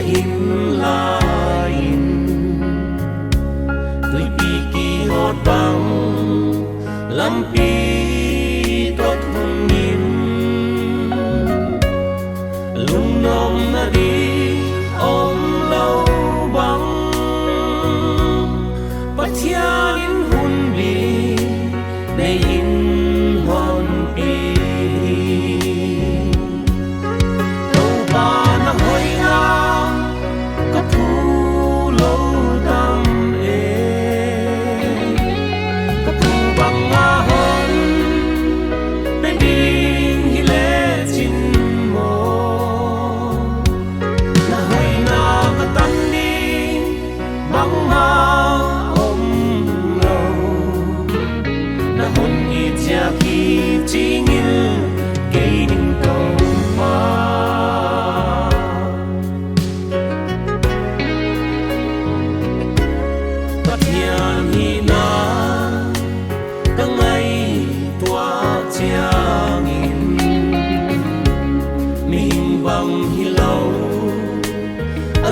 in la in tui pi ki hot bang lam pi tot hun nin lung nom na đi om lâu bang bắt thiên in hun bi nei in hon pi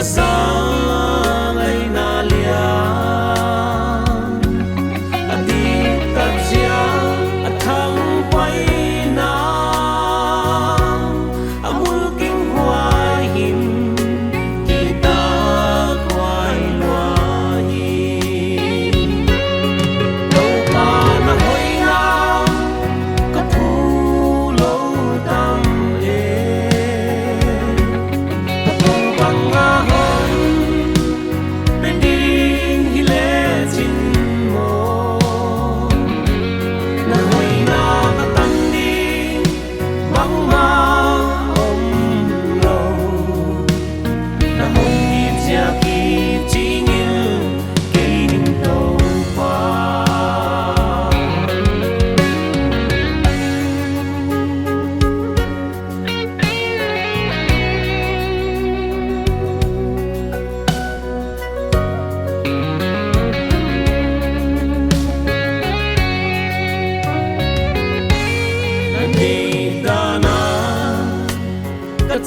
sang ai na lia adi ta chia athang pai na amul king huai hin kita huai luai lo pa na hoi na ka phu lo tam e ka phu bang a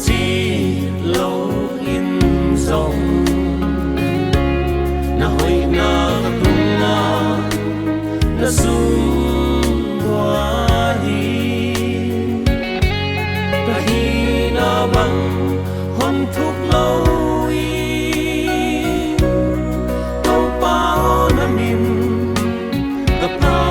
chỉ lâu in dòng na hoi na tung na sum hoa hi ta hi na bang hon thúc lâu i tàu pa na min ta pa